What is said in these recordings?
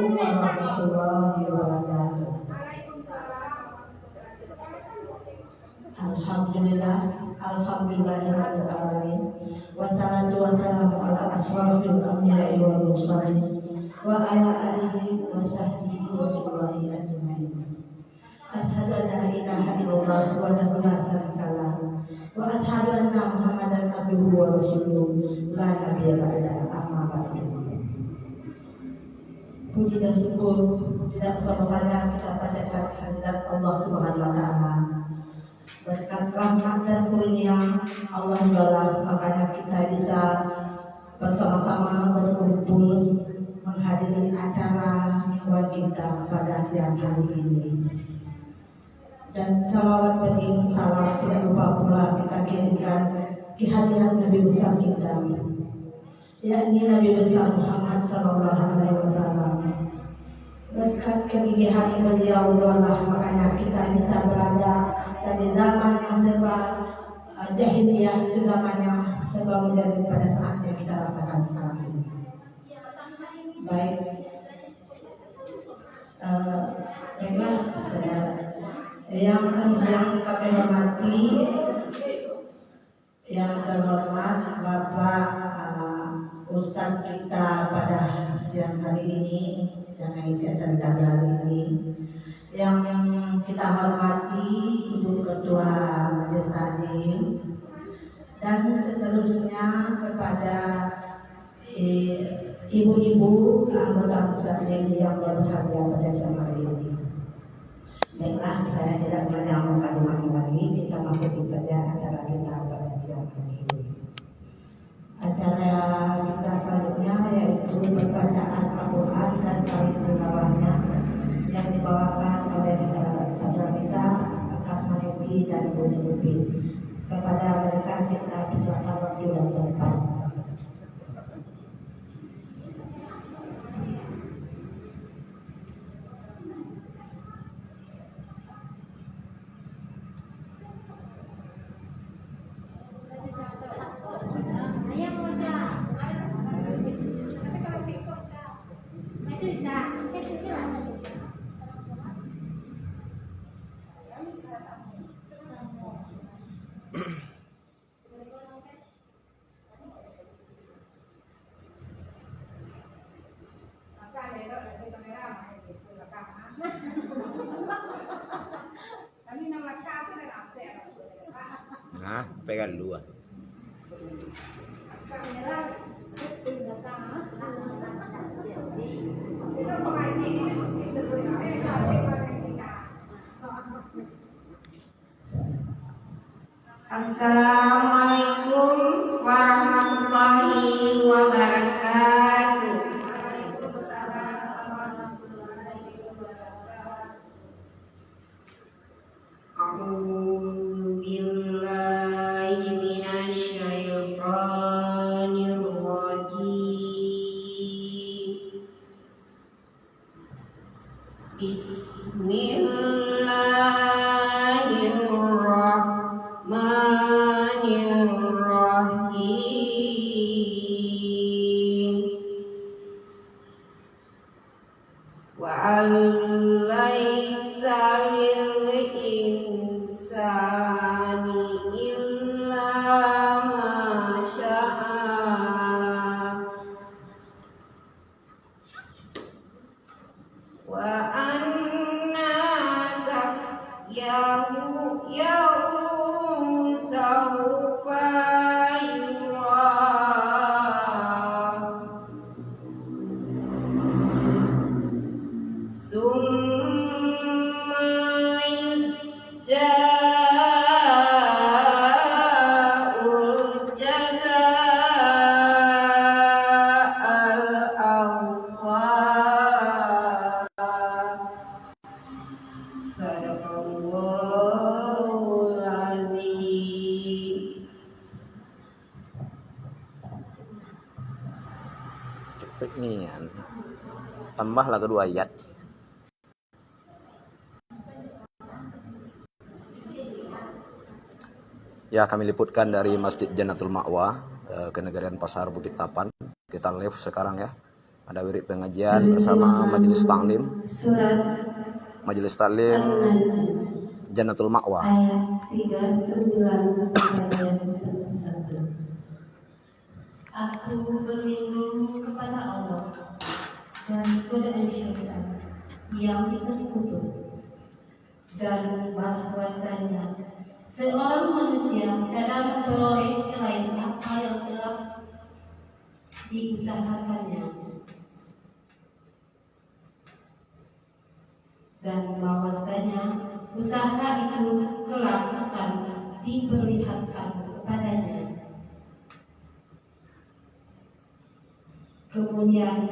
Assalamualaikum warahmatullahi wabarakatuh. Alhamdulillahirabbil alamin. Wassalatu wassalamu ala asyrofil anbiya'i wal mursalin wa ala alihi wa sahbihi wa sallam ajmain. Asyhadu an la ilaha illallah wa la syarikalah wa asyhadu anna Muhammadan abduhu wa rasuluh la nabiyya ba'da, amma ba'du. Puji dan syukur tidak bersama-sama kita panjatkan kehadirat Allah Subhanahu wa taala. Berkat rahmat dan kurnia Allah Ta'ala, makanya kita bisa bersama-sama berkumpul menghadiri acara mingguan kita pada siang hari ini. Dan salawat beriring salam tidak lupa pula kita kirimkan kehadiran Nabi besar kita, yakni Nabi besar Muhammad Sallallahu Alaihi Wasallam. Berkat kegigihan beliau lah makanya kita bisa berada dari zaman yang serba jahiliyah ke zaman yang serba modern pada saat yang kita rasakan sekarang ini. Baik, baiklah saudara yang kami hormati, yang terhormat Bapak Ustadz kita pada siang hari ini yang mengisi acara hari ini, yang kita hormati Ibu Ketua Majelis Taklim, dan seterusnya kepada ibu-ibu anggota Muslim yang berbahagia pada siang hari ini. Baiklah, saya tidak menyampaikan kalimat lagi, kita masuki saja acara kita pada siang hari ini. Acara kita selanjutnya yaitu pembacaan Al-Quran dan saling tilawahnya yang dibawakan oleh saudara kita Kasmaniti dan Budi Lupi. Kepada mereka kita persilakan waktu dan tempat. Nah, pegang dua. Assalamualaikum warahmatullahi wabarakatuh. A'udzu billahi minasy syaithanir rajim. Bismillahirrahmanirrahim. Wa alaysa lil insani illa ma syaa wa anna sa'yahu yawma sawfa yura. Summa yujza'ul jazaa'al awfa. Sadaqallahul azim. Cepet nih, tambahlah kedua ayat. Ya, kami liputkan dari Masjid Jannatul Ma'wa, Kenegarian Pasar Bukit Tapan. Kita live sekarang ya. Ada wirid pengajian bersama Majelis Taklim Surat Jannatul Ma'wa. ayat 39 sampai ayat 41. Aku berlindung kepada Allah dari godaan syaitan yang dikutuk, dan bahwasanya seorang manusia dalam memperoleh selain apa yang telah diusahakannya, dan bahwasanya usaha itu kelak akan diperlihatkan kepadanya. Kemudian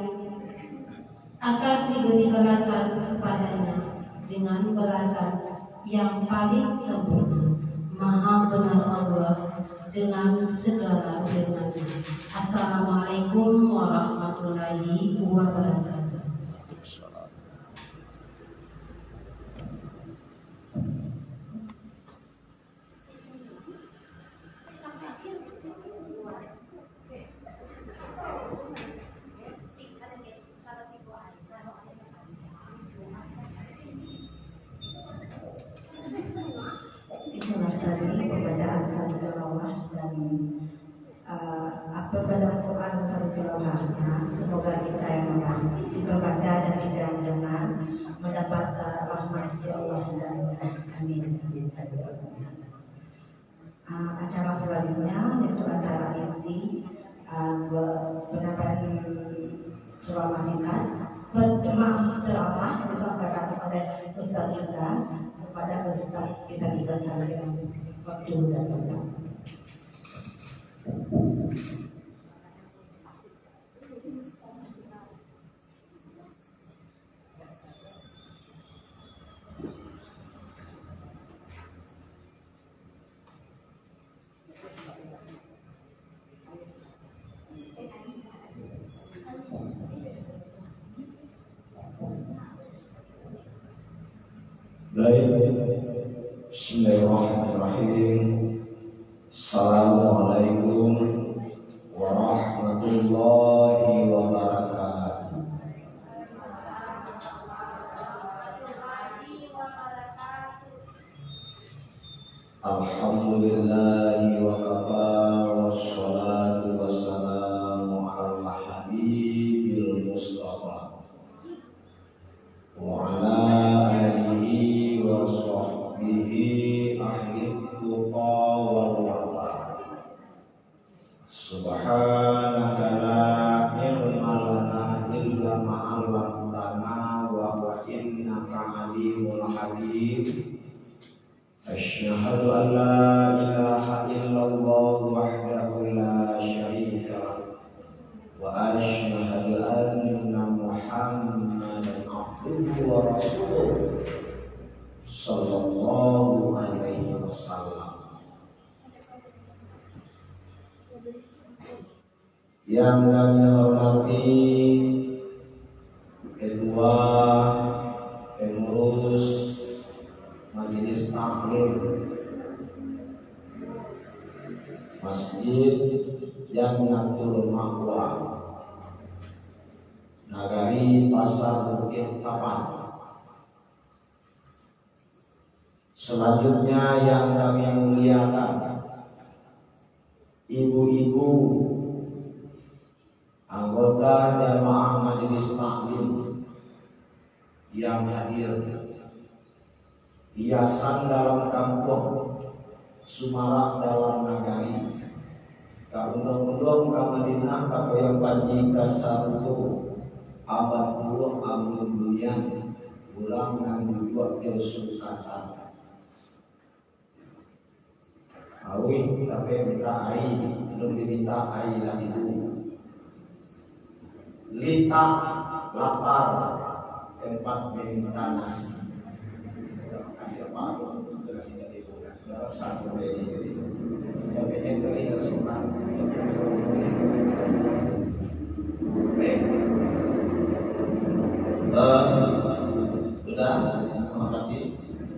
akan diberi balasan kepadanya dengan balasan yang paling sempurna. Maha benar Allah dengan segala firman-Nya. Assalamualaikum warahmatullahi wabarakatuh. Itulah tadi pembacaan satu tilawah dan pembacaan Quran satu tilawahnya. Semoga kita yang isi membaca dan kita yang dengar mendapat rahmat si Allah dan amin. Acara selanjutnya yaitu acara inti penyampaian ceramah singkat ceramah yang disampaikan oleh Ustaz kita kepada Ustaz kita bisa dengan waktu dan tempat. Baik, bismillahirrahmanirrahim. Assalamualaikum warahmatullahi wabarakatuh. Alhamdulillahi wa kafa wassalatu wassalamu ala habibil mustafa wa ala alihi wa sahbihi ahli tuqa wal wafa. Subhanaka la ilma lana illa ma 'allamtana wa innaka alimul hakim. Asyhadu an la ilaha illallah wahdahu la syarika lahu wa asyhadu anna Muhammadan abduhu wa rasuluh sallallahu alaihi wasallam. Yang kami hormati ketua pengurus Majelis Taklim Masjid Jannatul Ma'wa Nagari Pasar Bukit Tapan. Selanjutnya yang kami muliakan ibu-ibu anggota jamaah Majelis Taklim yang hadir, hiasan dalam kampung, sumarak dalam nagari, kaundang-undang kamadinah kakoyang panji kasarto abad puluh abdul bulian ulang nang dua Yusuf kata awi tapi minta ai belum diminta ai lah itu lita lapar tempat minta nasi. Sudah, terima kasih.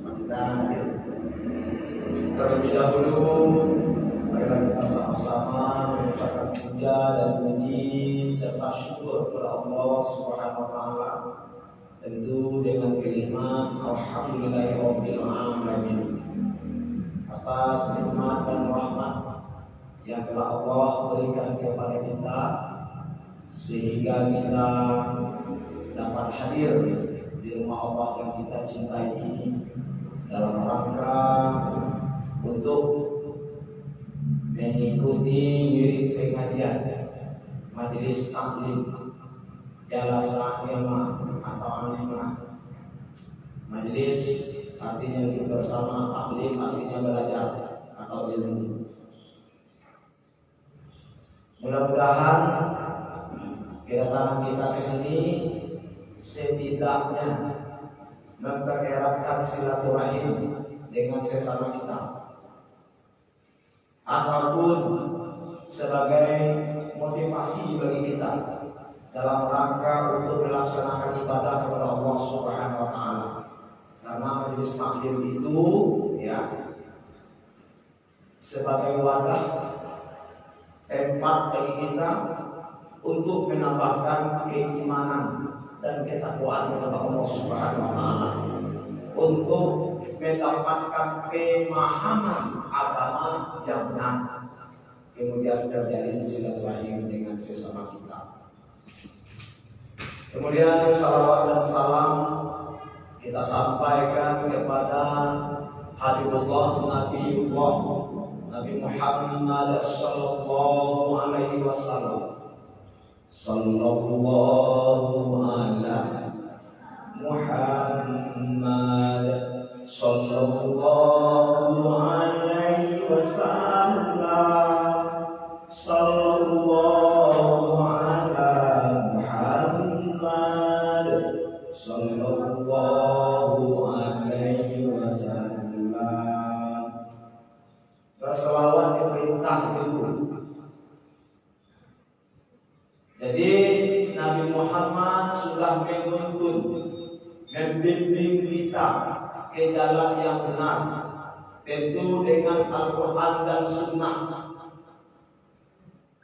Kita hadir. Terlebih dahulu, marilah kita sama-sama mengucapkan puja dan puji serta syukur kepada Allah Subhanahu wa taala, tentu dengan kalimat alhamdulillahirabbil alamin atas nikmat dan rahmat yang telah Allah berikan kepada kita sehingga kita dapat hadir di rumah Allah yang kita cintai ini dalam rangka untuk mengikuti wirid pengajian majelis taklim jalasah ilmah atau alimah. Majelis artinya duduk bersama, taklim artinya belajar atau ilmu. Mudah-mudahan kedatangan kita ke sini setidaknya mempereratkan silaturahim dengan sesama kita, ataupun sebagai motivasi bagi kita dalam rangka untuk melaksanakan ibadah kepada Allah Subhanahu wa taala. Karena majelis taklim itu ya sebagai wadah tempat bagi kita untuk menambahkan keimanan dan ketakwaan kepada Allah Subhanahu wa taala, untuk mendapatkan pemahaman agama yang benar, kemudian terjalin silaturahim dengan sesama kita. Kemudian salawat dan salam kita sampaikan kepada Habibullah Nabiullah Nabi Muhammad sallallahu alaihi wasallam. Sallallahu ala Muhammad sallallahu alaihi wasallam. Sallallahu ala Muhammad sallallahu alaihi wasallam. Berselawat diperintah itu. Jadi Nabi Muhammad sudah menuntun, membimbing kita ke jalan yang benar, tentu dengan Al-Quran dan Sunnah.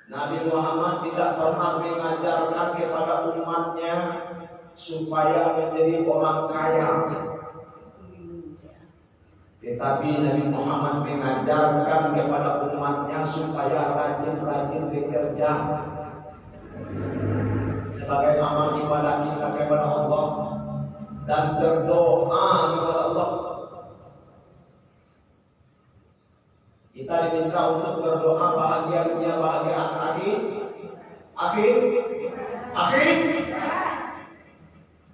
Nabi Muhammad tidak pernah mengajarkan kepada umatnya supaya menjadi orang kaya, tetapi Nabi Muhammad mengajarkan kepada umatnya supaya rajin-rajin bekerja sebagai amal ibadah kita kepada Allah dan berdoa kepada Allah. Kita diminta untuk berdoa bahagia dunia, bahagia akhir,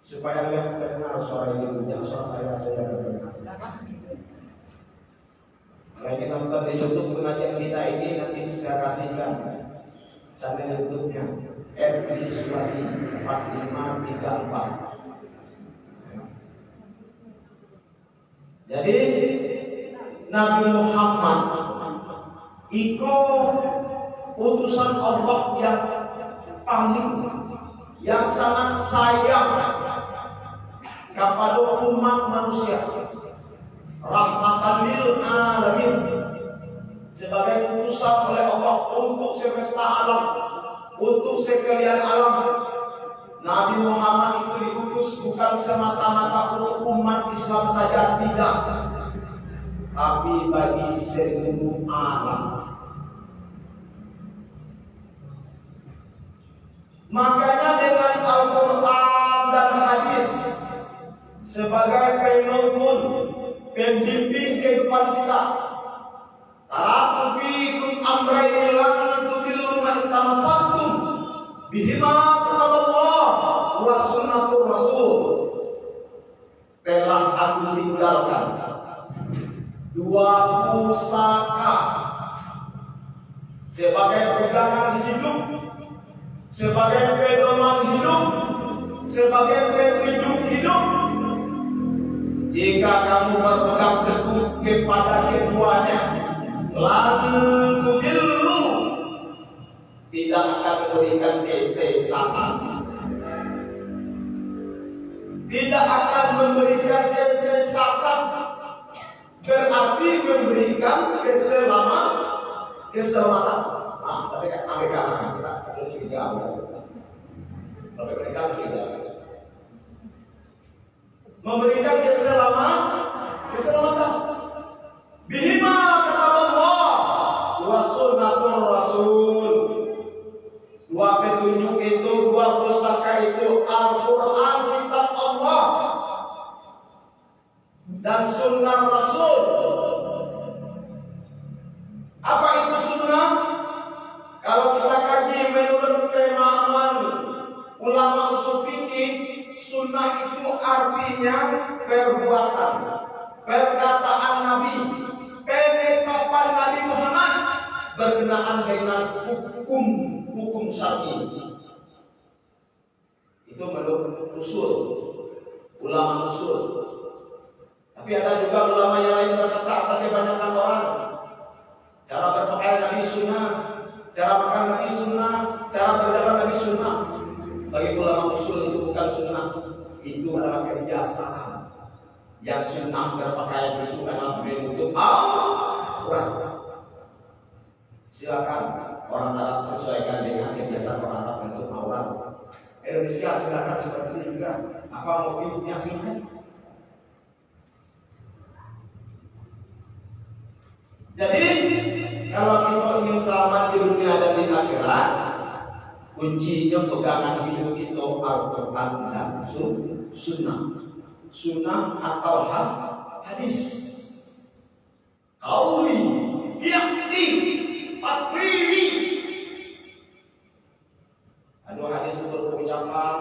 supaya dia terdengar suara ibunya, suara saya terdengar. Kalau kita nonton di YouTube pengajian kita ini, nanti saya kasihkan channel YouTube-nya Episwati 4534. Jadi Nabi Muhammad itu utusan Allah yang paling, yang sangat sayang kepada umat manusia, rahmatan lil alamin, sebagai utusan oleh Allah untuk semesta alam, untuk sekalian alam. Nabi Muhammad itu diutus bukan semata-mata untuk umat Islam saja, tidak, tapi bagi seluruh alam. Makanya dengan Al-Quran dan hadis sebagai penuntun, pembimbing kehidupan kita, taraktu fiikum amrayni lan tudillu ma tamassaktum bihima kitaballah wa sunnatur rasul. Telah aku tinggalkan dua pusaka sebagai pegangan hidup, sebagai pedoman hidup, sebagai petunjuk hidup. Jika kamu berpegang teguh kepada keduanya, lalu tudillu, tidak akan memberikan kesesatan, tidak akan memberikan kesesatan, berarti memberikan keselamatan. Tapi kan kita harus juga. Tapi mereka tidak memberikan keselamatan. Bihima kata Allah wa sunnatul rasul. Dua petunjuk itu, dua pusaka itu, Al-Quran kitab Allah dan sunnah Rasul. Apa itu sunnah? Kalau kita kaji menurut pemahaman ulama usul fikih, sunnah itu artinya perbuatan, perkataan Nabi, penetapan Nabi Muhammad berkenaan dengan hukum syar'i. Itu menurut usul, ulama usul. Tapi ada juga ulama yang lain berkata, tapi kebanyakan orang cara berpakaian Nabi sunnah, cara makan Nabi sunnah, cara berjalan Nabi sunnah. Bagi ulama usul itu bukan sunnah, itu adalah kebiasaan. Yang sunnah berpakaian itu adalah menutup aurat. Silakan orang Arab sesuaikan dengan kebiasaan orang Arab untuk aurat. Indonesia silakan seperti itu juga. Apa motifnya silakan. Jadi kalau kita ingin selamat di dunia dan di akhirat, kuncinya pegangan hidup kita Al-Quran dan Sunnah. Sunnah atau hadis. Qauli, yakti, takriri. Ada hadis untuk ucapan,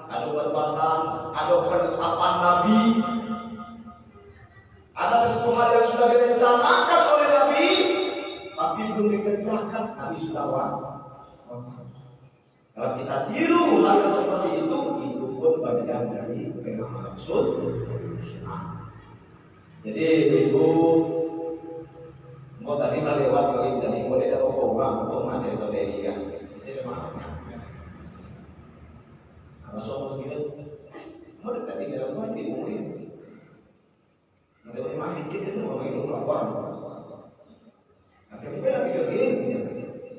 ada perbuatan, ada penetapan Nabi. Ada sesuatu hal yang sudah direncanakan oleh Nabi, tapi belum dikerjakan. Nabi sudah wafat. Kalau kita tiru hal yang seperti itu pun bagian dari pemahaman sunnah. Jadi ibu mau tadi lewat kali dari boleh ada orang untuk macam tadi ya. Jadi mana? Kalau soal gitu, mau tadi kita mau dimulai. Nanti memang dikit itu mau itu lapor. Akhirnya kita lagi begini.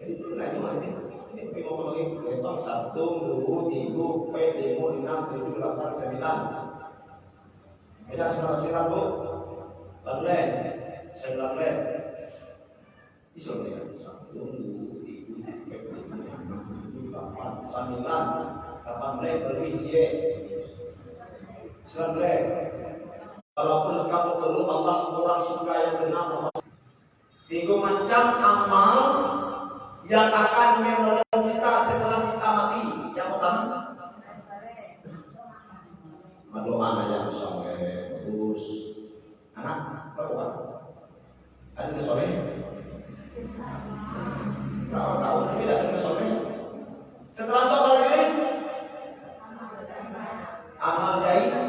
Jadi itu lain macam. Ini mau lagi lepas 1, 2, 3, 4, 5, 6, 7, 8, 9. Kita silat bu, 9 bisa boleh 1, 2, 3, 4, 5, 6, 7, 8, 9 berlebih 19. Walaupun kamu perlu Allah kurang suka yang benar. 3 macam amal yang akan menolong kita setelah kita mati. Yang pertama, doa yang soleh. Terus anak berdoa. Ada yang soleh? Berapa tahun tidak ada yang soleh? Setelah itu apa lagi? Amal jahiliyah.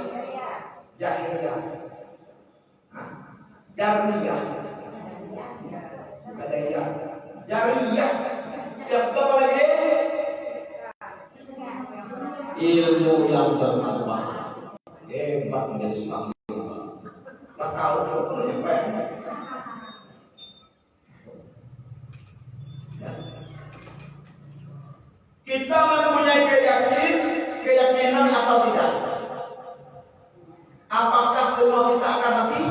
Jariyah. Ada ya. Jariyah. Siapa apa lagi? Ilmu yang bermanfaat. Hebat menjadi Islam. Tak tahu kalau perlu nyampe. Ya. Kita mempunyai keyakinan atau tidak? Apakah semua kita akan mati?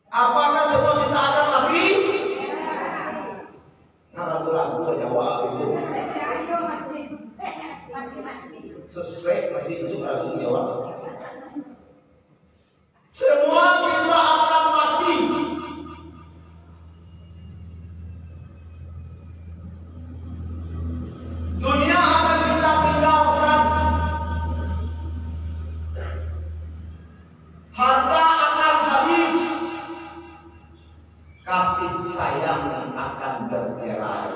Apakah semua kita akan mati? Ragu-ragu jawab itu. Sesuai mati itu ragu jawab. Semua kita akan mati. Dunia akan kita tinggalkan. Harta akan habis. Kasih sayang akan bercerai.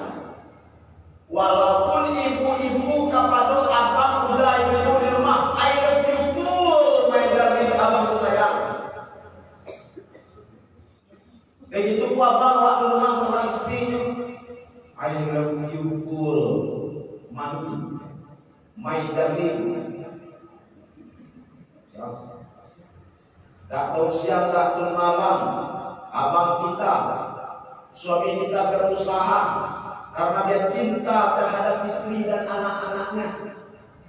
Walaupun ibu-ibu kepada abang udah ibu di rumah, I love you full, my darling abang sayang. Begitu abang waktu rumah orang istrinya, I love you full, mami, my darling. Ya. Tak tahu siang, tak tahu malam, abang kita, suami kita berusaha karena dia cinta terhadap istri dan anak-anaknya.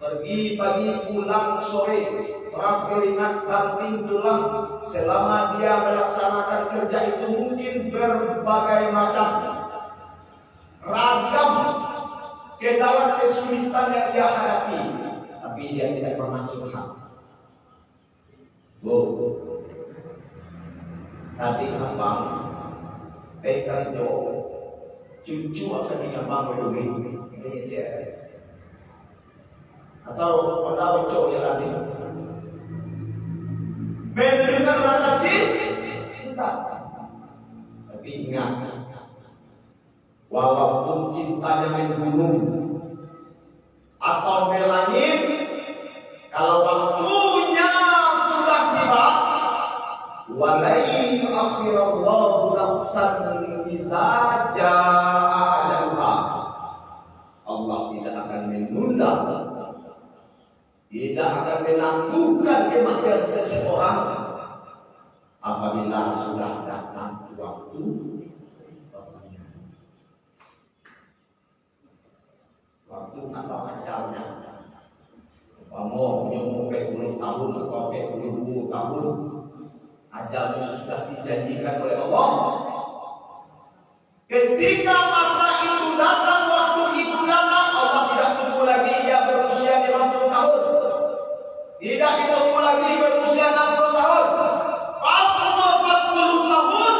Pergi pagi pulang sore, peras keringat banting tulang. Selama dia melaksanakan kerja itu mungkin berbagai macam ragam kendala kesulitan yang dia hadapi, tapi dia tidak pernah curhat. Tadi abang pegang cucu akan abang berduit ini cek. Atau pada ucap yang tadi menunjukkan rasa cinta. Tapi ingat, walaupun cintanya menggunung atau melangit, kalau waktunya sudah tiba, walai akhirallahu nafsan iza jaa ajaluha, Allah tidak akan menunda, tidak akan menangguhkan kematian seseorang apabila sudah datang waktu. Waktu atau ajalnya. Kamu umur 40 tahun atau 40 tahun, ajalnya sudah dijanjikan oleh Allah. Ketika masa itu datang, waktu itu datang, Allah tidak tunggu lagi dia berusia 50 tahun. Tidak ditunggu lagi berusia 60 tahun. Pas umur 40 tahun,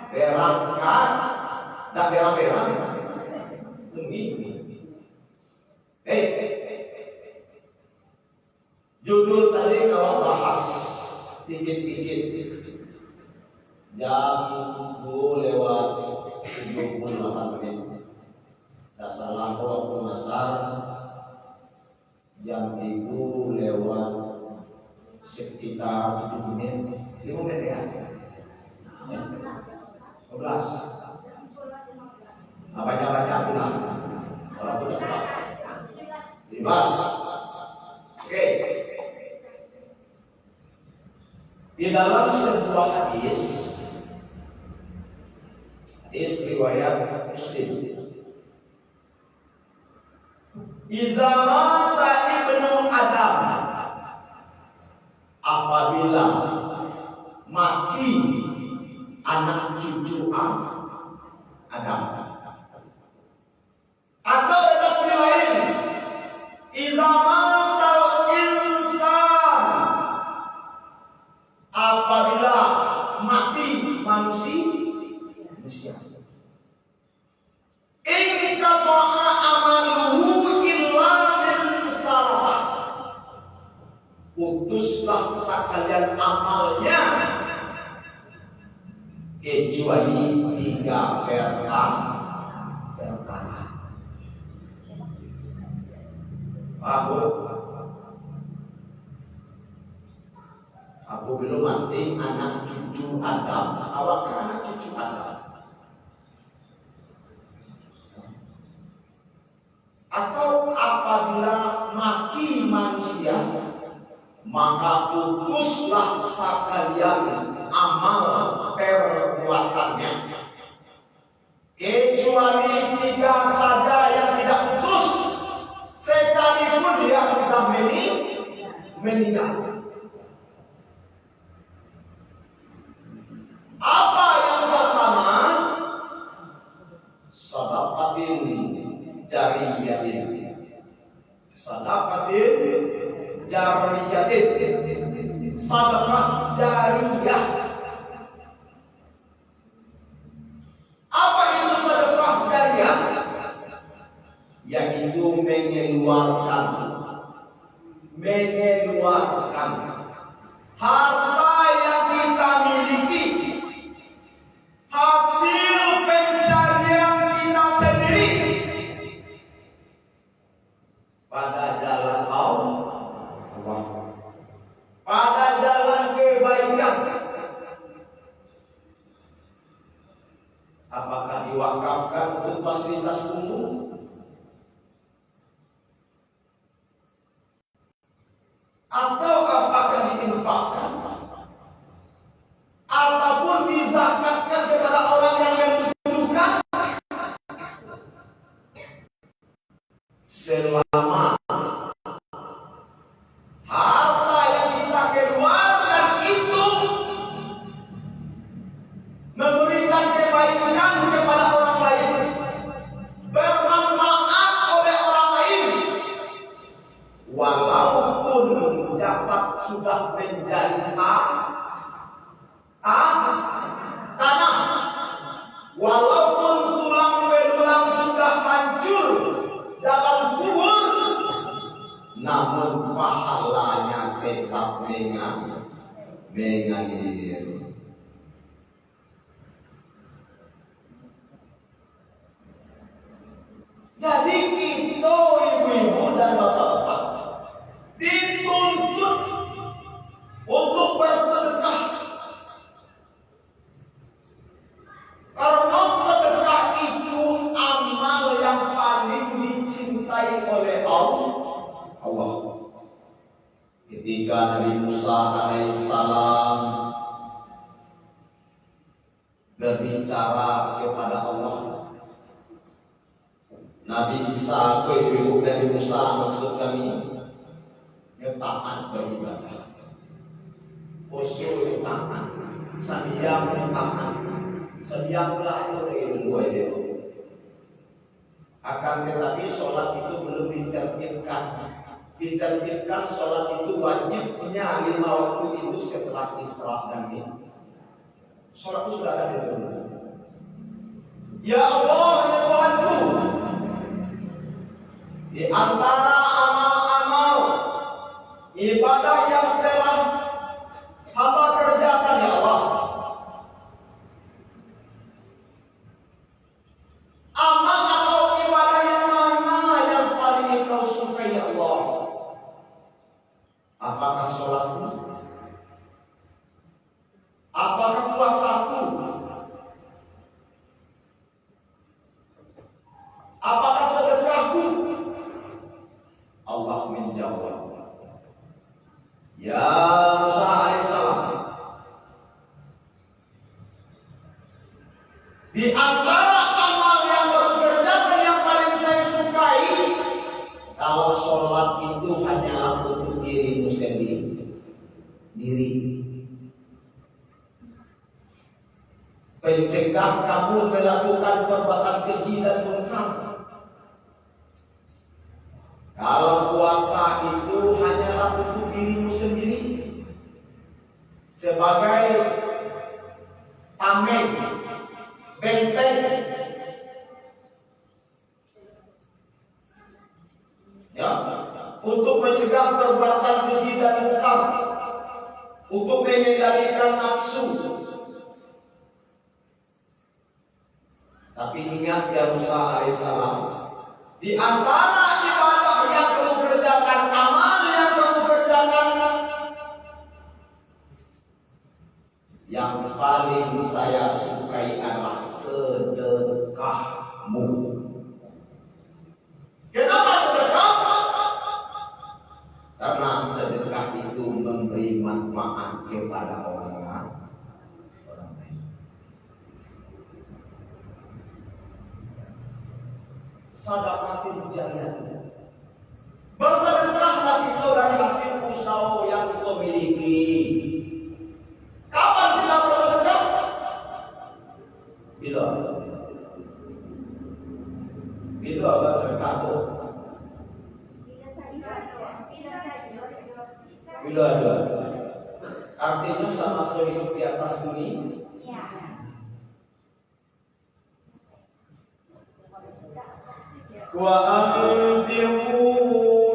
berangkat, tak berang-berang. Judul tadi kalau bahas sedikit-sedikit. Jam 2:78. Tak salah waktu asar jam 3 sekitar 5 menit ya. 12. Baca pulang. Kalau pulang 15. Oke. Di dalam sebuah hadis riwayat Muslim, iza mata ibnu Adam, apabila mati anak cucu Adam. Atau redaksi lain, iza matal insan, apabila mati manusia. Ini kata amaluhu illa min salasah, putuslah sekalian amalnya kecuali 3 perkara. Aku belum mati anak cucu Adam. Awak anak cucu Adam. Atau apabila mati manusia, maka putuslah sekalian amal perbuatannya, kecuali 3 saja yang tidak putus, sekalipun dia sudah meninggal. Apa yang pertama? Sadaqatin jariyatin. Sadaqatin jariyatin. Sedekah jariyah. Apa itu sedekah jariyah? Yaitu mengeluarkan harta yang kita miliki, hasil pencarian kita sendiri, pada jalan Allah, pada jalan kebaikan. Apakah diwakafkan untuk fasilitas umum? Atau apakah diinfakkan? selama harta yang kita keluarkan itu memberikan kebaikan kepada orang lain, bermanfaat oleh orang lain, walaupun jasad sudah menjadi tanah, walaupun tulang belulang sudah hancur dalam kubur, namun pahalanya tetap mengalir. Jadi kita ibu-ibu dan bapak-bapak dituntut untuk bersedekah, karena sedekah itu amal yang paling dicintai oleh Allah. Ketika Nabi Musa alaihissalam berbicara kepada Allah, Nabi Isa ibu Nabi Musa maksud kami taat beribadah, khusyuk taat, sadiam taat, sedialah itu dari dua itu. Akan tetapi sholat itu belum ditertibkan. Ditertibkan sholat itu wajibnya 5 waktu itu setelah Isra dan Mi'raj. Sholat itu sudah ada di dalam. Ya Allah, ya Tuhanku, di antara amal-amal ibadah yang telah hamba kerjakan, ya Allah, amal atau ibadah yang mana yang paling Engkau sukai, ya Allah? Apakah sholatku? Apakah puasaku? Apakah sedekahku? Allah menjawab, ya Musa alaihissalam, di antara amal yang kamu kerjakan yang paling saya sukai, kalau sholat itu hanyalah untuk dirimu sendiri. Pencegah kamu melakukan perbuatan keji dan munkar. Kalau puasa itu hanyalah untuk dirimu sendiri, sebagai tameng, benteng, ya, untuk mencegah perbuatan keji dan munkar, untuk mengendalikan nafsu. Tapi ingat ya Musa alaihissalam, di antara ibadah yang kamu kerjakan, amal yang kamu kerjakan, yang paling saya sukai adalah sedekahmu. Kenapa sedekah? Karena sedekah itu memberi manfaat kepada orang lain. Sadaqatul jariyah, bersedekahlah kita dari hasil usaha yang kita miliki. Kapan kita bersedekah? Bila bersedekah itu? Bila ada. Artinya sama hidup di atas bumi. Wa anfiqu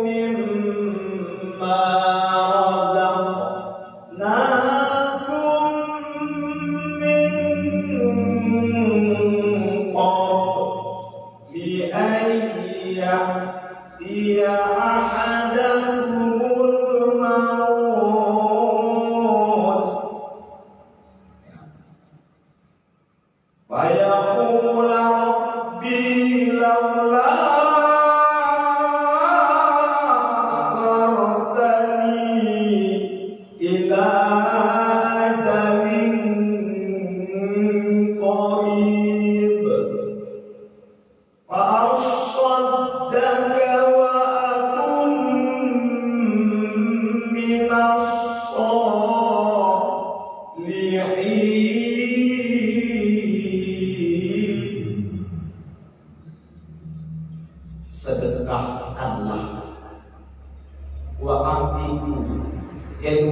mimma razaqnakum min qabli an ya'tiya ahadakumul maut fa yaqula rabbi laula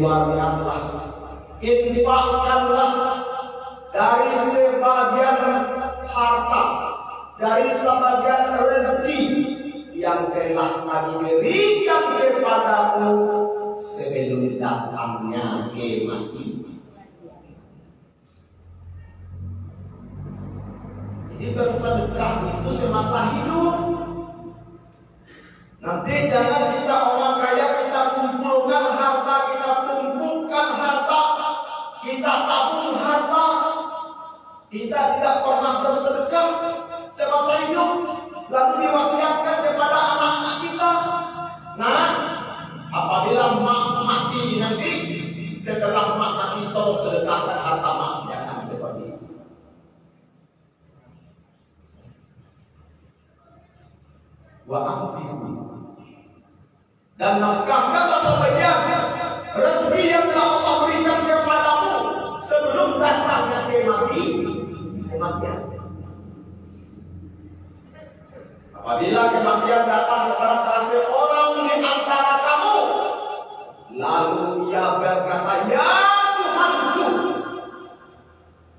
keluarkanlah, infakkanlah dari sebagian harta, dari sebagian rezeki yang telah kami berikan kepadamu sebelum datangnya kiamat ini. Jadi bersedekah itu semasa hidup. Nanti jangan kita orang kaya, kita kumpulkan harta, kita tumpukan harta, kita tabung harta, kita tidak pernah bersedekah semasa hidup, lalu diwasiatkan kepada anak-anak kita. Nah, apabila mak mati nanti, setelah mak mati tolong sedekahkan harta mak, jangan seperti itu. Wa anfiqu, dan nafkahkanlah sebagian rezeki yang telah Allah berikan kepadamu sebelum datangnya kematian. Apabila kematian datang kepada salah seorang di antara kamu, lalu ia berkata, ya Tuhanku,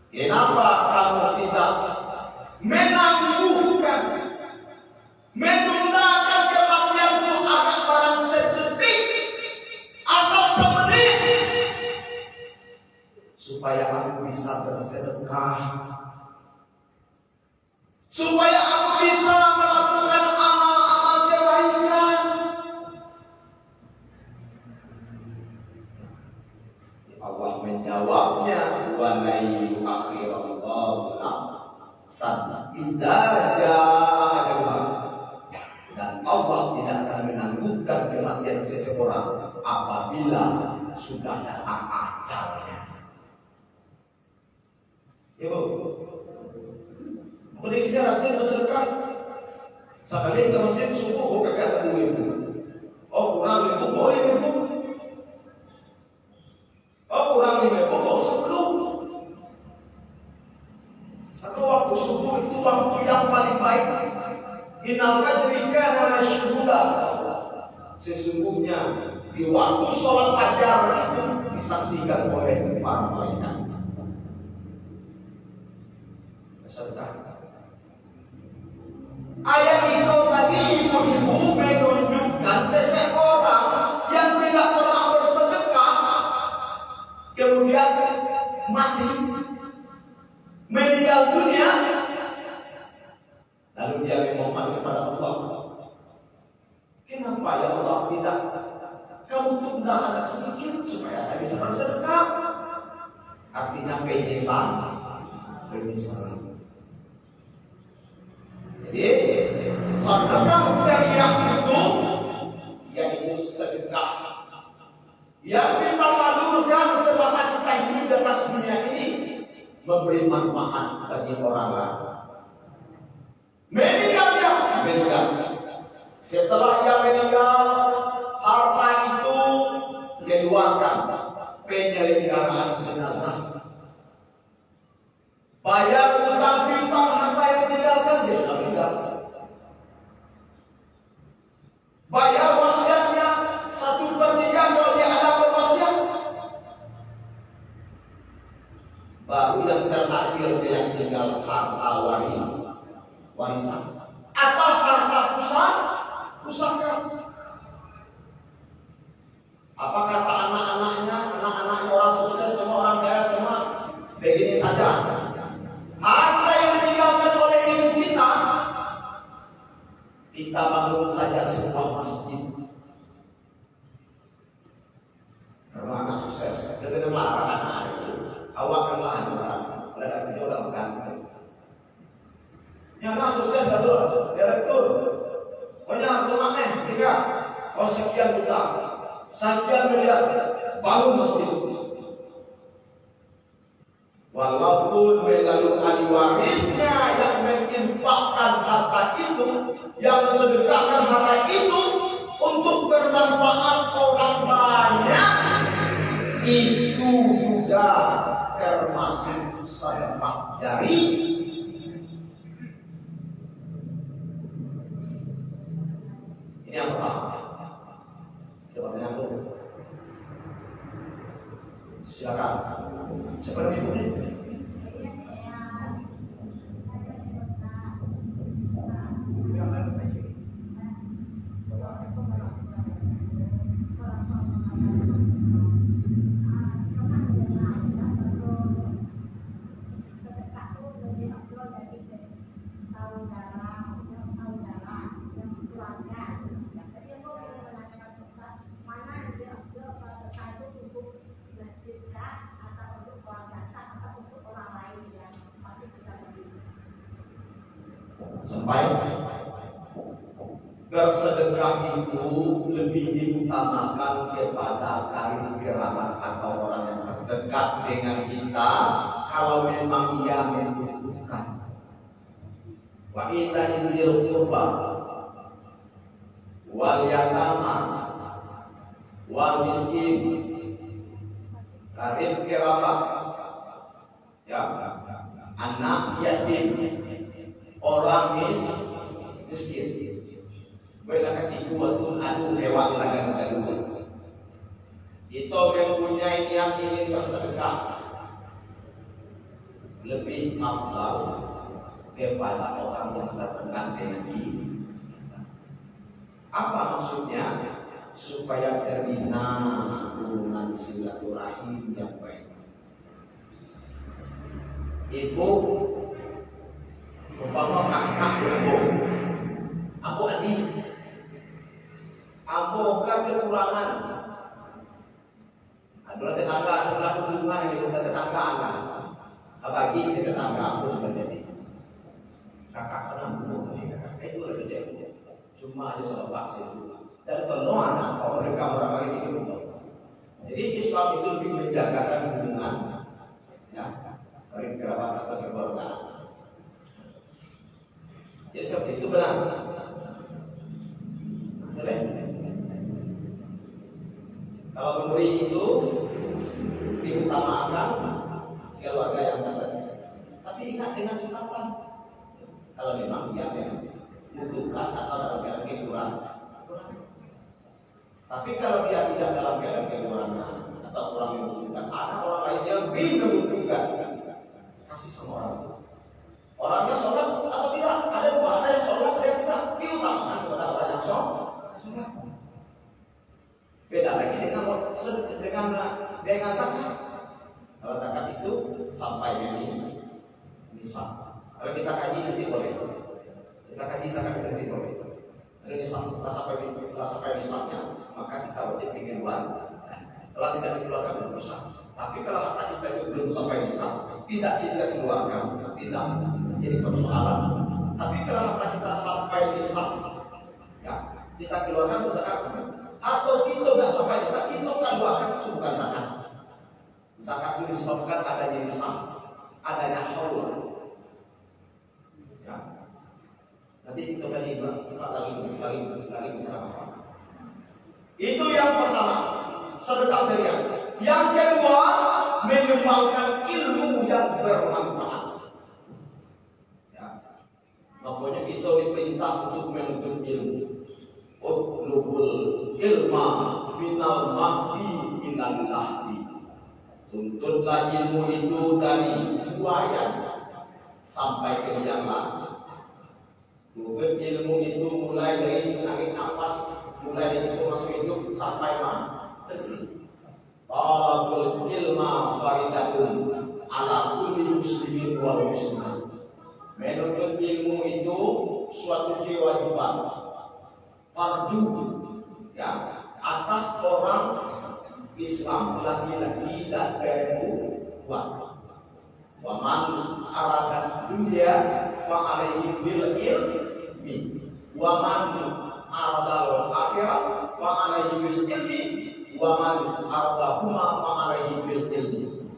kenapa kamu tidak menangguhkan, menundakkan kematianku agar barang sedetik atau semenit, supaya aku bisa bersedekah, supaya aku bisa melakukan amal-amal kebaikan. Allah menjawabnya, walai akhirallahu nafsan idza jaa, dan Allah tidak akan menangguhkan kematian seseorang apabila sudah datang ajalnya. Ibu, kemudian kita rajin bersedekah. Sekali ke masjid subuh, kagak ada ibu. Oh kurang ibu, boleh ibu. Oh kurang ibu, oh sebelum. Atau waktu subuh itu waktu yang paling baik. Innal fajri kana mashhuda. Sesungguhnya di waktu sholat fajar itu disaksikan oleh para malaikat. Sedekah. Ayat itu tadi ibu-ibu menunjukkan seseorang yang tidak pernah bersedekah kemudian mati, meninggal dunia, lalu dia memohon kepada Allah, kenapa ya Allah tidak kamu tunda anak sedikit supaya saya bisa bersedekah? Artinya penyesalan. Jadi sedekah jariah itu yaitu sedekah yang kita salurkan semasa kita hidup di atas dunia ini, memberi manfaat bagi orang lain. Meninggal. Setelah dia meninggal, harta itu dikeluarkan penyelenggaraan jenazah. Bayar utang piutang harta yang ditinggalkan, dia sudah meninggal. Bayar wasiatnya 1/3 kalau dia ada berwasiat. Baru yang terakhir dia yang tinggal harta warisan atau harta pusaka. Apa kata anak-anaknya orang sukses, semua orang kaya semua begini saja. Harta yang ditinggalkan oleh ibu kita bangun saja sebuah masjid. Karena anak sukses, kita melarang anak itu, awakkanlah anak, ada jodoh makan. Yang anak sukses baru direktur, punya rumahnya 3, sekian juta, sekian miliar, bangun masjid. Walaupun melalui ahli warisnya yang menginfakkan harta itu, yang mensedekahkan harta itu untuk bermanfaat orang banyak, itu juga termasuk sedekah jariah. Ini yang pertama. Coba tanya tuh. Silakan. Seperti itu. Sampai bersedekah itu lebih diutamakan kepada karib kerabat atau orang yang terdekat dengan kita kalau memang ia membutuhkan. Wa ita izil qurba wal yatama wal miskin, karib kerabat, ya, anak yatim, orang miskin. Bila ketiga tu adu lewat lagan kedua. Itu mempunyai niat ingin bersedekah lebih afdal kepada orang yang terdekat dengan diri. Apa maksudnya? Supaya terbina hubungan silaturahim yang baik. Ibu umpama kakak abu adik, apakah kekurangan? Adalah tetangga sebelah hubungan yang kita tetangga anak. Bagi tetangga pun terjadi. Kakak pernah bunuh kakak itu lebih jauh. Cuma ada salah vaksin dan tolong anak kalau mereka orang lain ini bunuh. Jadi Islam itu lebih menjagakan hubungan, ya, dari kerabat atau keluarga. Jadi seperti itu benar. Kalau memberi itu diutamakan keluarga yang terdekat. Tapi ingat dengan catatan, kalau memang dia membutuhkan atau dalam keadaan kekurangan. Tapi kalau dia tidak dalam keadaan kekurangan atau orang yang membutuhkan, ada orang lain yang lebih membutuhkan, kasih sama orang itu. Orangnya sholat atau tidak? Ada dua, ada yang sholat, ada yang tidak. Diutamakan kepada orang yang sholat. Beda lagi dengan zakat. Kalau zakat itu sampainya ini nisab. Kalau kita kaji nanti boleh. Kita kaji zakat itu nanti boleh. Kalau nisab setelah sampai nisabnya, maka kita wajib pengeluaran. Kalau tidak dikeluarkan berusaha. Tapi kalau harta kita itu belum sampai nisab, tidak kita keluarkan, tidak jadi persoalan. Tapi kalau harta kita sampai nisab, ya kita keluarkan zakat. Atau kita tidak sampai nisab, kita keluarkan, itu bukan zakat. Zakat itu disebabkan adanya nisab, adanya haul. Ya. Nanti kita lagi bicara masalah. Itu yang pertama, sedekah jariah. Yang kedua, mengembangkan ilmu yang bermanfaat. Ya. Makanya kita diperintah untuk menuntut ilmu. Utlubul ilma minal mahdi minal lahdi. Tuntutlah ilmu itu dari buaya sampai ke liang lahat. Tuntut ilmu itu mulai dari menarik nafas, mulai dari itu masuk hidup sampai mati. Talabul ilma faridatun ala kulli muslimin wal muslimah. Menuntut ilmu itu suatu kewajiban, fardu, ya, atas orang Islam laki-laki dan perempuan. Wa man arada dunya fa alaihi bil ilmi wa man arada al akhirah fa alaihi bil ilmi wa man arada huma fa alaihi bil ilmi.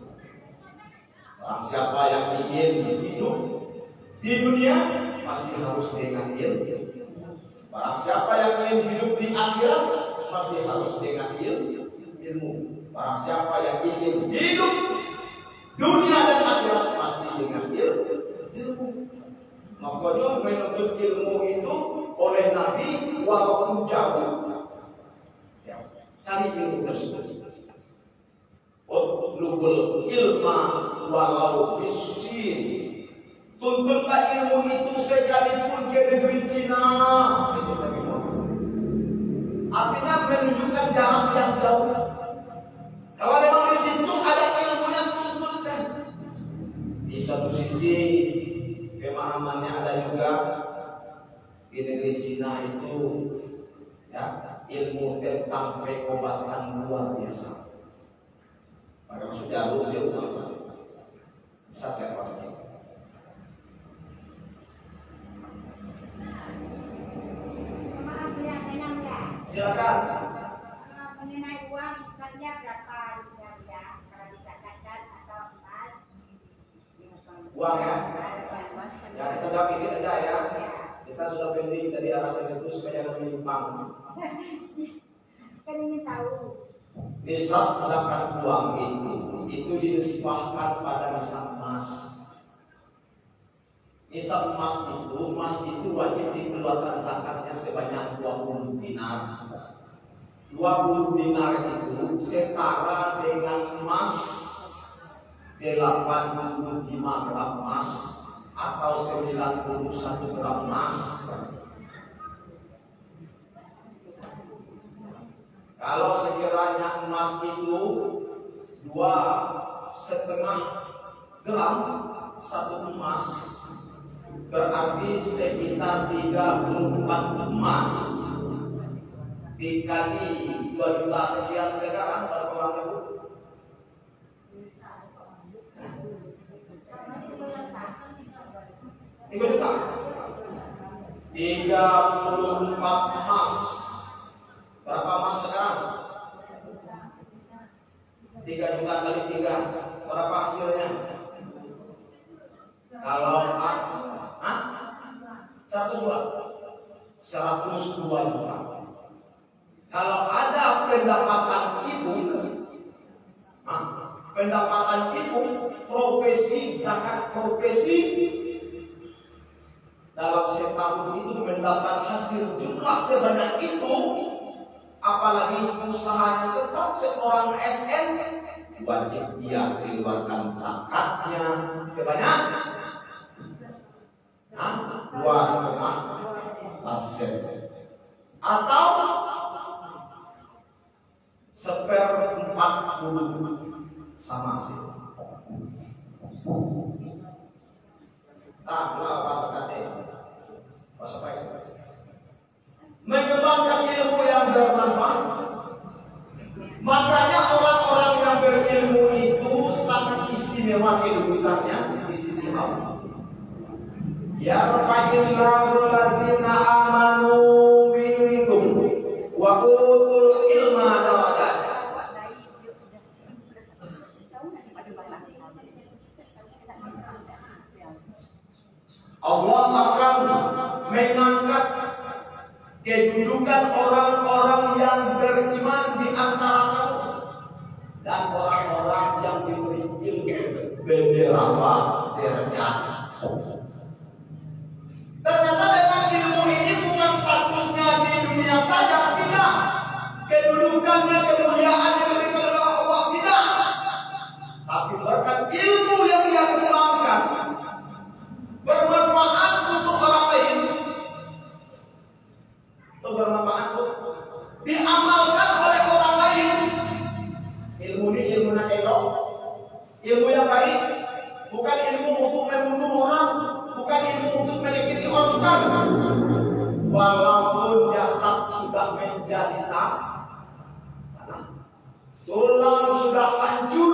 Siapa yang ingin hidup di dunia pasti harus dengan ilmu. Barang siapa yang ingin hidup di akhirat pasti harus dengan ilmu. Barang siapa yang ingin hidup dunia dan akhirat pasti dengan ilmu. Makanya menuntut ilmu itu oleh Nabi walaupun jauh, ya, cari ilmu tersebut. utlubul ilma walau bisin. Tuntutlah ilmu itu sekalipun ke negeri Cina. Artinya menunjukkan jarak yang jauh. Kalau memang di situ ada ilmunya, tuntutkan. Di satu sisi pemahamannya ada juga di negeri Cina itu ya, ilmu tentang pengobatan luar biasa. Pada masuk jarum dia ubah. Bisa saya pasti. Silakan. Mengenai uang, misalnya berapa ya, kalau dikatakan atau emas. Uang ya. Ya kita jawab dikit aja ya. Kita sudah pending tadi arah ke situ supaya jangan menyimpang. Kan ingin tahu. Nisab zakat uang itu dinisbahkan pada nisab emas. Nisab emas itu wajib dikeluarkan zakatnya sebanyak 20 dinar. 20 dinar itu setara dengan emas 85 gram emas atau 91 gram emas. Kalau sekiranya emas itu 2,5 gram satu emas, berarti sekitar 34 emas dikali 2 juta sekian sekarang berapa uangnya Bu? Tiga juta. 34 emas. Berapa emas sekarang? 3 juta kali 3. Berapa hasilnya? Kalau 102 juta. Kalau ada pendapatan ibu, profesi zakat profesi dalam setahun itu mendapat hasil jumlah sebanyak itu, apalagi usahanya tetap seorang SN, wajib dia keluarkan zakatnya sebanyak 2,5% atau 1/40 sama sih. Bahasa kata, bahasa apa? Mengembangkan ilmu yang bermanfaat. Makanya orang-orang yang berilmu itu sangat istimewa kedudukannya di sisi Allah. Yarfa'illahu allazina amanu minkum wa utul ilma darajat. Allah akan mengangkat kedudukan orang-orang yang beriman di antara kamu dan orang-orang yang diberi ilmu beberapa derajat. Ternyata dengan ilmu ini bukan statusnya di dunia saja, tidak. Kedudukannya, kemuliaannya diberikan oleh Allah, tidak. Tapi berkat ilmu yang ia kembangkan, bermanfaat untuk orang lain, itu bermanfaat untuk diamalkan oleh orang lain. Ilmu ini ilmu yang elok, ilmu yang baik, bukan ilmu untuk membunuh orang, bukan ilmu untuk menyakiti orang, bukan. Walaupun jasad sudah menjadi tanah, tulang sudah hancur,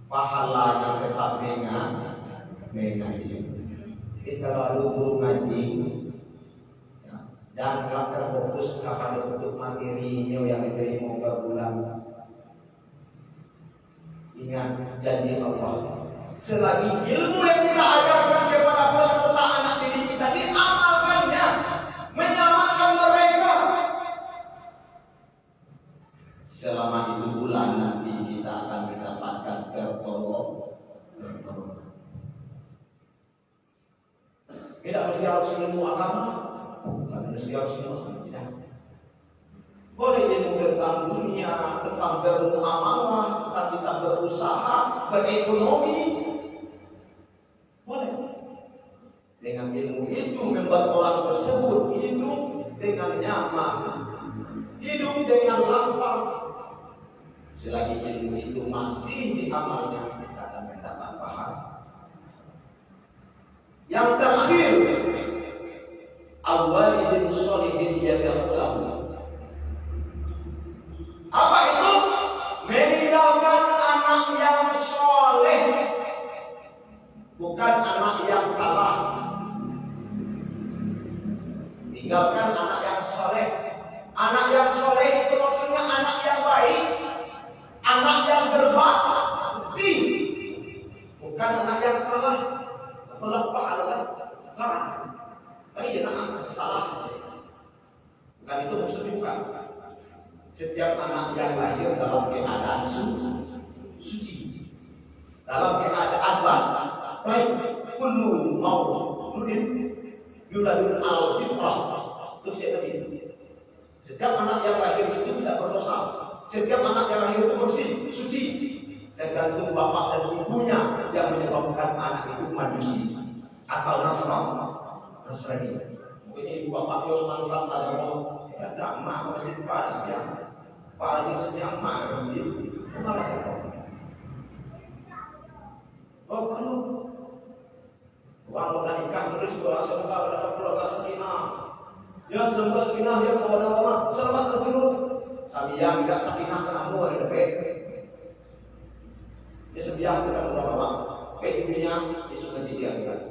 pahalanya tetap mengalir. Jadi kalau guru ngaji, janganlah terfokus kepada untuk materinya yang diterima per bulan. Ingat janji Allah. Selagi ilmu yang kita ajarkan kepada peserta anak didik kita diamalkannya, menyelamatkan mereka. Selama itu bulan nanti kita akan mendapatkan pertolongan. Tidak mesti harus ilmu agama, bukan mesti harus ilmu tidak. Boleh ilmu tentang dunia, tentang bermuamalah, tentang kita berusaha, berekonomi. Boleh. Dengan ilmu itu membuat orang tersebut hidup dengan nyaman, hidup dengan lapang. Selagi ilmu itu masih diamalnya, kita akan mendapat pahala. Yang terakhir, awalidin sholihin yad'ulahu. Apa itu? Meninggalkan anak yang soleh, bukan anak yang salah. Tinggalkan anak yang soleh. Anak yang soleh itu maksudnya anak yang baik, anak yang berbakti, bukan anak yang salah. Kalau pahala kan? Ini anak salah. Bukan itu maksudnya, bukan. Setiap anak yang lahir dalam keadaan suci, dalam keadaan baik, kullu mauludin yuladun al-fitrah. Itu jadi. Setiap anak yang lahir itu tidak berdosa. Setiap anak yang lahir itu bersih, suci. Tergantung bapak dan ibunya yang menyebabkan anak itu majusi atau Nasrani. Mungkin ibu bapak itu semangat agama, ya tak mah masih pas ya. Paling sedang mah begitu. Malah oh kalau uang nikah terus doa semoga pada keluarga sakinah. Ya semoga sakinah ya kepada Allah. Selamat terlebih dulu. Sami yang tidak sakinah kamu ada depan. Dia sebiang dengan ulama ke dunia isu nanti dia kan.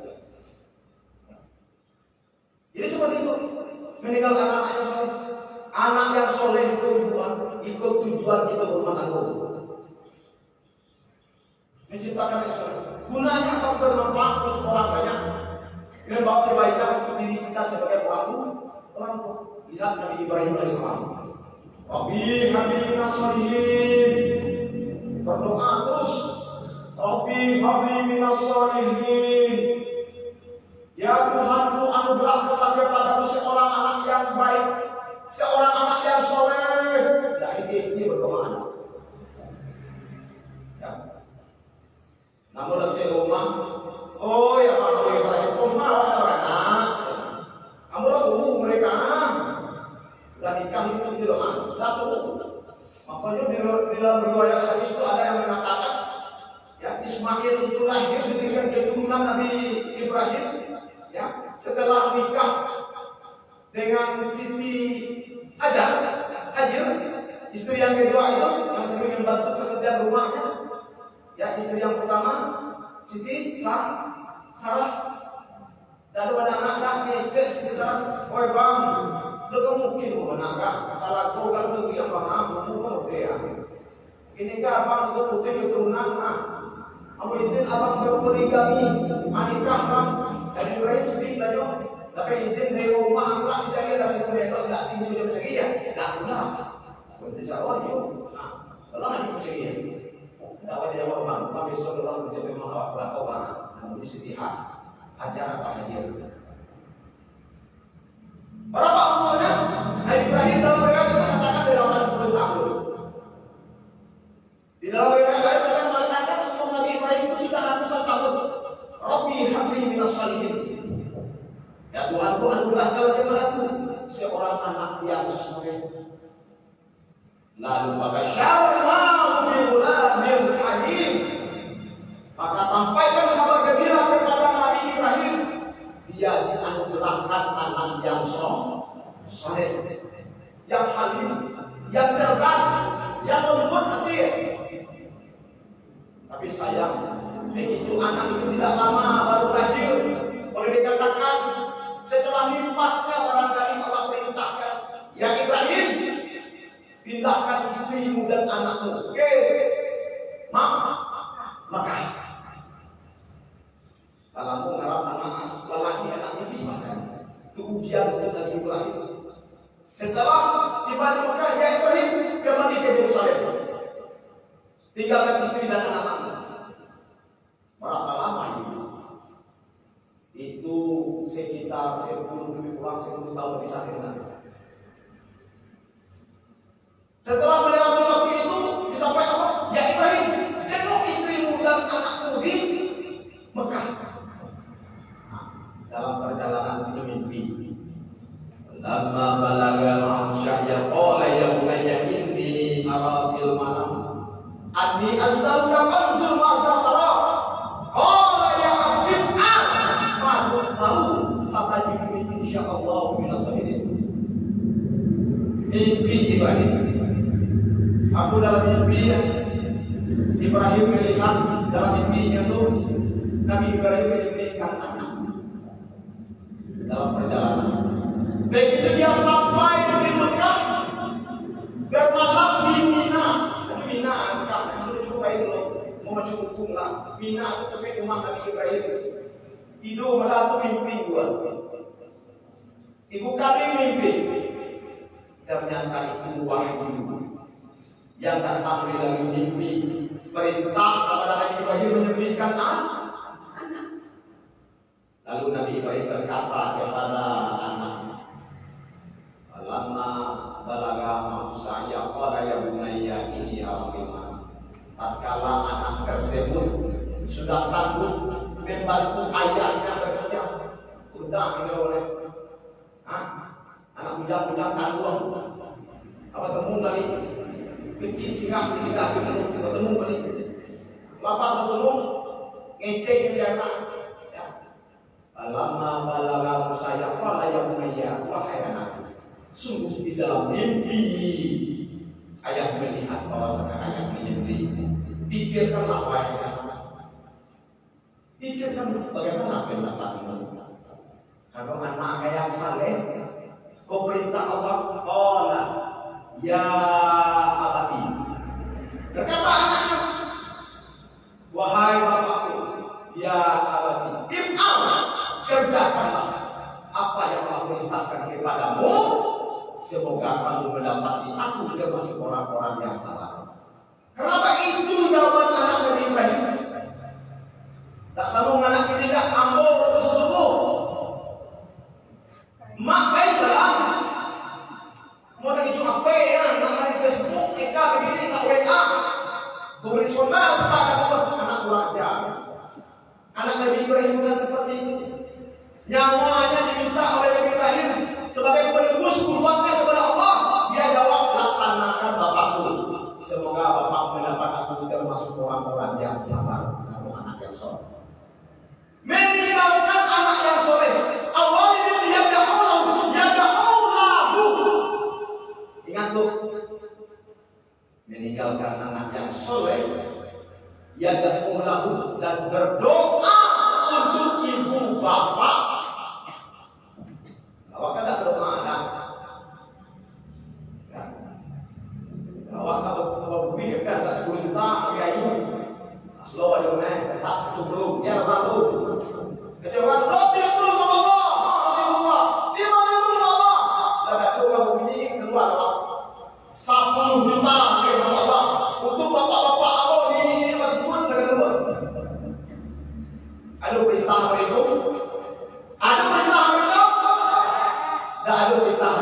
Jadi seperti itu, meninggalkan anak yang soleh. Anak yang soleh itu ikut tujuan kita berumah tangga. Menciptakan yang soleh. Gunanya apa? Bermanfaat untuk orang banyak. Membawa kebaikan untuk diri kita sebagai orang tua. Lihat Nabi Ibrahim alaihissalam. Rabbi habli minas sholihin. Berdoa terus. Rabbi habli minas sholihin. Ya Tuhanku, anugerahkanlah kepadaku seorang anak yang baik, seorang anak yang soleh. Nah ini berdoa. Ya. Namun dari rumah, oh ya Pak Ibrahim, rumah ada anak. Kamu lalu mereka, dan nikah itu tidak lalu. Makanya di dalam riwayat hadis itu ada yang mengatakan, ya Ismail itu lahir diberikan keturunan Nabi Ibrahim. Ya, setelah nikah dengan Siti Hajar, istri yang kedua itu yang sering membantu pekerjaan rumahnya. Ya, istri yang pertama Siti Sarah. Lalu ada anak cek Siti Sarah, "Oi bang, lu mungkin mau menangkap kalau kau kan lebih apa kamu mau dia. Ini kan abang itu putih keturunan mah. Kamu izin abang berpoligami, nikah bang." Dan Ibrahim ceritanya, tapi izin dari rumah anak dicari dari mereka tidak tinggal di Mesir, tidak guna. Untuk Jawa itu, kalau nggak di Mesir, tidak ada yang mau kami besok dalam menjadi mahal bahawa namun di sini ajar apa aja. Berapa umurnya? Ibrahim dalam mereka itu mengatakan dalam 60 tahun. Di dalam mereka itu mengatakan umur Nabi Ibrahim itu sudah ratusan tahun. Rabbi habli minas sholihin. Ya Tuhanku, anugerahkanlah kepadaku seorang anak yang soleh. Lalu basyarnahu bi ghulamin halim. Maka sampaikan kabar gembira kepada Nabi Ibrahim, dia dianugerahkan anak yang soleh, yang halim, yang cerdas, yang lembut hati. Tapi sayang, begitu anak itu tidak lama baru lahir, boleh dikatakan setelah nifasnya barangkali Allah perintahkan, ya Ibrahim, pindahkan istrimu dan anakmu. Oke, maka kalau mengharap anak lelaki anaknya pisahkan, itu ujian untuk Nabi Ibrahim. Setelah tiba di Mekah, ya Ibrahim kembali ke Yerusalem, tinggalkan istri dan anak-anakmu. Berapa lama itu sekitar 10 tahun bisa dengan. Setelah melewati waktu itu disampaikan apa? Ya Ibrahim, jenguk istrimu dan anakmu di Mekah. Nah, dalam perjalanan itu mimpi. Lama balaga ma'asyaya qala ya bunayya inni ara fil manam anni azbahuka fanzur ma'za tara. Qala ya abdi ma tahu satajiduni insyaallah min as-sabirin. Mimpi Ibrahim. Aku dalam mimpi Ibrahim melihat dalam mimpinya itu Nabi Ibrahim memimpikan anak dalam perjalanan. Begitu dia sampai di Mekah, bermalam di Mina. Di Mina, Mekah itu cukup baik dulu, mau cukup lah. Mina itu sampai rumah Nabi Ibrahim. Tidur malam itu mimpi gua. Ibu kami mimpi. Ternyata itu wahyu yang datang dari mimpi. Perintah kepada Nabi Ibrahim menyembelihkan anak. Lalu Nabi Ibrahim berkata kepada anaknya, lama balaga maksaya qala ya bunayya ini alamillah. Tatkala anak tersebut sudah sanggup membantu ayahnya bekerja, udah ini oleh anak bujang-bujang tangguh apa temu kali kecil singgah di kita ketemu kali bapak ketemu ngecek dia anak ya. Lama balaga maksaya qala ya bunayya, wahai anak, sungguh di dalam mimpi ayah melihat bahwasanya ayah menyembelih. Pikirkanlah wahai anak, pikirkan bagaimana pendapatmu. Kalau anak yang saleh, kau perintah Allah, qala ya abati. Berkata anaknya, wahai bapakku, ya abati, if'al, kerjakanlah apa yang Allah perintahkan kepadamu. Semoga kamu mendapati aku termasuk orang-orang yang salah. Kenapa itu jawaban anak Nabi Ibrahim? Tak sambung anak ini dah ambor sesungguh. Mak baik salah. Mau lagi cuma apa ya? Nak main Facebook, eka begini, nak WA. Kemudian saudara setelah anak kurang ajar. Anak Nabi Ibrahim bukan seperti itu. Nyawanya diminta oleh Nabi Ibrahim sebagai penebus kurbannya kepada Allah. Dia jawab, laksanakan bapakku. Semoga bapak mendapat aku termasuk orang-orang yang sabar, atau anak yang soleh. Meninggalkan anak yang soleh. Awalnya dia da'ulahu. Ingat tuh, meninggalkan anak yang soleh, ya da'ulahu, dan berdoa untuk ibu bapak. Awak kan tak berdoa kan? Awak kalau berpikir kan tak 10 juta pakai ayu, slow aja naik, tak 1 belum, ya baru. Kecewa, roti itu Allah, roti Allah, di mana itu Allah? Dan itu kamu ini keluar awak 10 juta ke Allah untuk bapak-bapak awak ini masih pun keluar. Ada perintah itu? Ada perintah itu? Tidak ada perintah.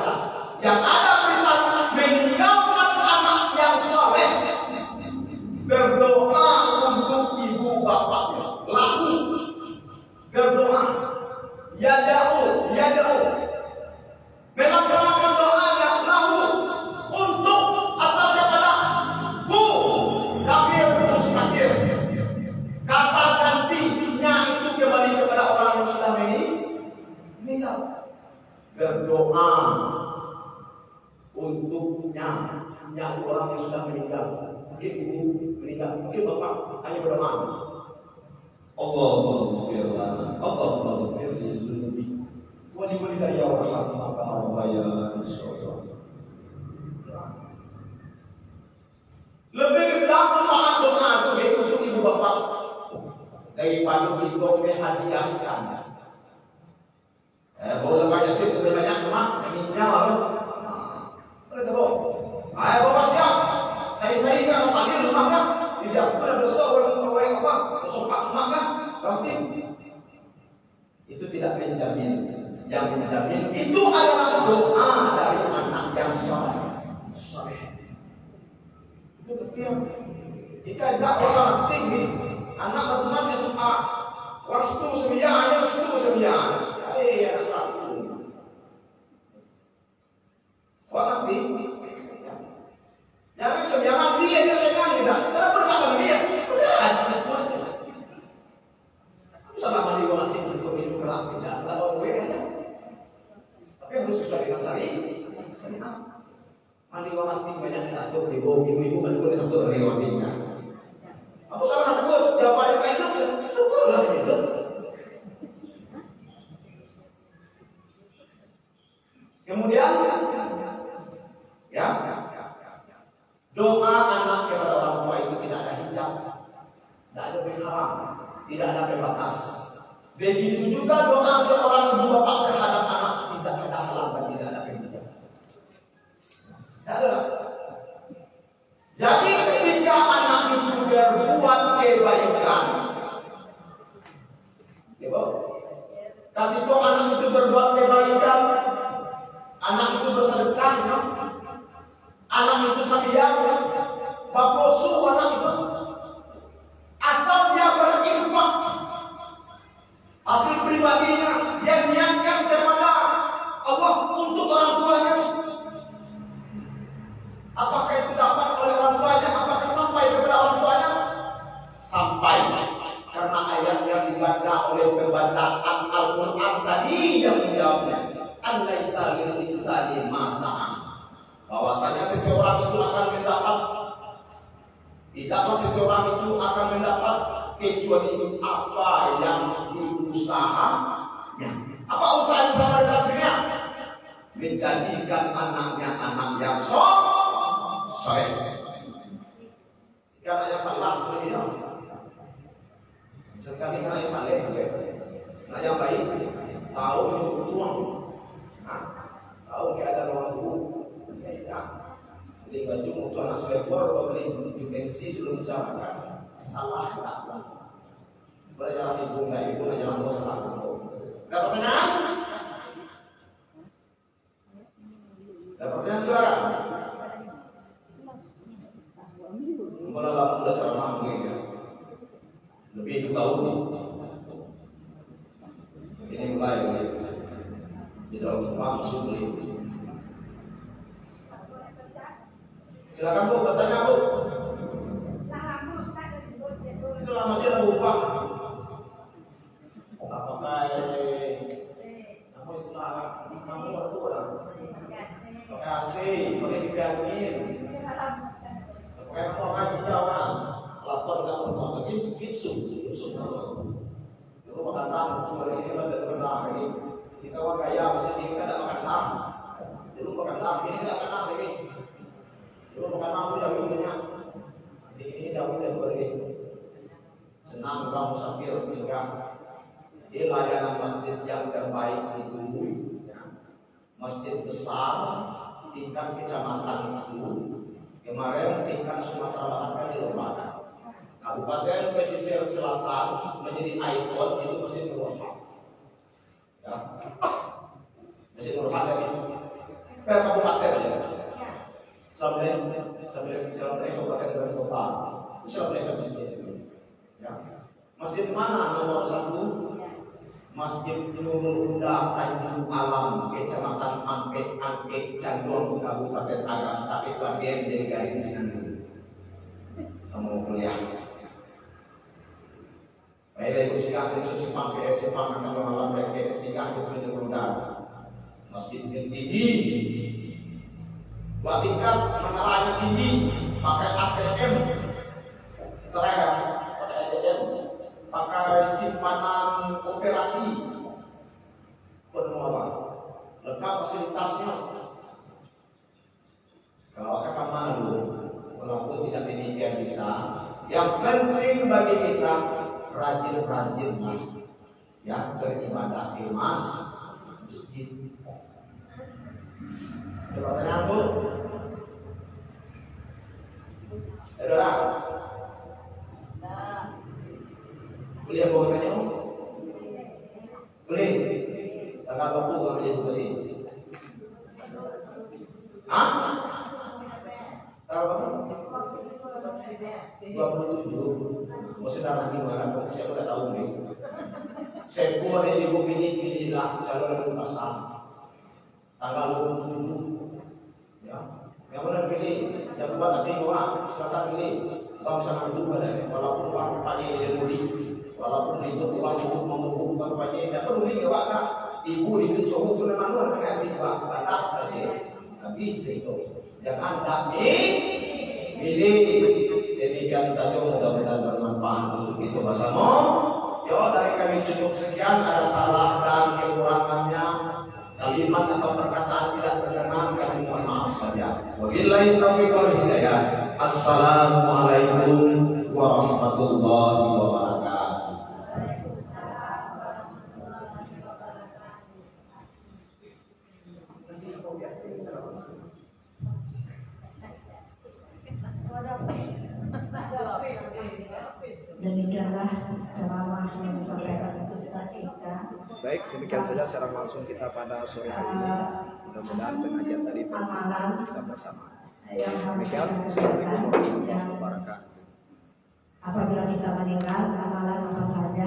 Yang ada perintah meninggalkan anak yang soleh, berdoa untuk ibu bapaknya, laku berdoa, ya da'u, melaksanakan doa yang laku untuk atau kepada bu kafir mustakir. Kata gantinya itu kembali kepada orang yang sudah meninggal. Berdoa untuknya yang orang yang sudah meninggal. Mungkin ibu meninggal, mungkin bapak hanya berdoa, Allahumma ighfir lana, Allahumma ighfir li dzunubi wa li walidayya warhamhuma kama rabbayani shaghira. Lebih utama doa itu untuk ibu bapak daripada itu menghadiahkan. Boleh banyak sih, boleh banyak rumah, inginnya lalu. Boleh tahu? Ayo bawa siap. Saya kan tadi rumah kan, tidak pun ada besar orang apa, besar pak rumah kan, berarti itu tidak menjamin. Yang menjamin itu adalah doa dari anak yang soleh. Jika tidak orang tinggi, anak teman SMA, waktu sembilan, waktu sembilan, anak satu. Orang tinggi, jangan sembilan dia jangan tidak. Kenapa berkata dia? Udah ada kuatnya. Sama mandi orang tinggi untuk minum kerak tidak. Kalau gue aja. Tapi harus sesuai dengan syariat. Mandi orang tinggi banyak yang atur di bawah ibu-ibu kan boleh atur dari orang tinggi. Aku salah takut jawaban itu lah itu. Kemudian ya doa anak kepada orang tua itu tidak ada hijab, tidak ada haram, tidak ada batas. Begitu juga doa seorang ibu bapak terhadap anak tidak ada halangan, tidak ada hijab. Jadi ketika anak itu berbuat kebaikan, ketika anak itu berbuat kebaikan, anak itu bersedekah, anak itu sabian, baposu anak itu, atau dia berinfak hasil pribadinya, dia niatkan kepada Allah untuk orang tuanya. Apakah itu dapat oleh orang tuanya? Apakah sampai kepada orang tuanya? Sampai, karena ayat yang dibaca oleh pembacaan Al-Quran tadi yang menjawabnya, An-laisa lil insani ma sa'a. Bahwasanya seseorang itu akan mendapat, tidaklah seseorang itu akan mendapat kecuali apa yang diusahanya. Apa usahanya sama di atas dunia? Menjadikan anaknya anak yang soleh. Karena yang salah itu tidak. Sekali karena yang saleh, nah yang baik tahu yang bertuang, tahu keadaan orang tua, tidak. Beli baju untuk anak selefor, beli dimensi belum mencapai, salah tak. Berjalan ibu nggak jalan bos salah kamu. Dapat tenang? Dapat tenang sekarang? Malah udah cara mampu ya. Lebih tahu ini mulai di dalam langsung beli. Silakan Bu, bertanya Bu. Itu lama sih Abu Pak. Apakah apa istilah kamu waktu orang? Pakai AC, pakai dipiangin. Pakai apa lagi jauhan? Lapor nggak pernah lagi gipsum. Lalu makan tahu kemarin ini ada pernah ini. Kita orang kaya mesti kita tidak makan tahu. Dulu makan tahu, ini tidak makan tahu ini. Dulu makan tahu jauh banyak. Ini jauh dari ini. Senang kamu sambil singgah. Di layanan masjid yang terbaik itu, masjid besar tingkat kecamatan itu. Kemarin tingkat Sumatera Barat di Lombok. Kabupaten Pesisir Selatan menjadi ikon itu Masjid Nur Rahman. Ya. Masjid Nur Rahman ini kabupaten ya. Sampai kabupaten dan kota. Sampai masjid. Ya. Masjid mana nomor 1? Masjid Nurul Huda Tanjung Alam, Kecamatan Angkek Candong, Kabupaten Agam, tapi bagian dari garing Cinandu. Sama kuliah. Baiklah itu sikap itu sepang akan malam mereka sikap itu Nurul Huda. Masjid yang tinggi, 2 tingkat, menaranya tinggi, pakai ATM, pakai ATM. Pakai simpanan operasi penuaran lengkap fasilitasnya. Kalau akan mana dulu, walaupun tidak demikian kita, yang penting bagi kita rajin-rajinlah ya beribadah di masjid. Pertanyaan Bu, saudara. Boleh bawa tanya? Boleh. Tanggal 20 ambil boleh. Hah? Tanggal berapa? 27. Mau sedang gimana? Saya udah tahu nih. Saya keluar dari ibu pilih lah calon lagi pasang tanggal 27. Ya, yang mana pilih? Yang buat nanti silakan pilih. Bang sangat juga deh. Walaupun uang pagi dia beli, walaupun itu uang mengukur bang pagi tidak perlu nih pak. Ibu ini suhu sudah malu dengan tiba banyak saja. Tapi itu jangan tak pilih. Demikian saja mudah-mudahan bermanfaat untuk itu bersama. Ya dari kami cukup sekian, ada salah dan kekurangannya, kalimat atau perkataan tidak berkenan kami mohon maaf saja. Wabillahi taufiq wal hidayah. Assalamualaikum warahmatullahi wabarakatuh. Demikianlah ceramah yang disampaikan Ustaz Ika. Baik, demikian saja secara langsung kita pada sore hari ini. Mudah-mudahan pengajian tadi bermanfaat kita bersama. Demikian, Assalamualaikum warahmatullahi wabarakatuh. Apabila kita meninggal, amalan apa saja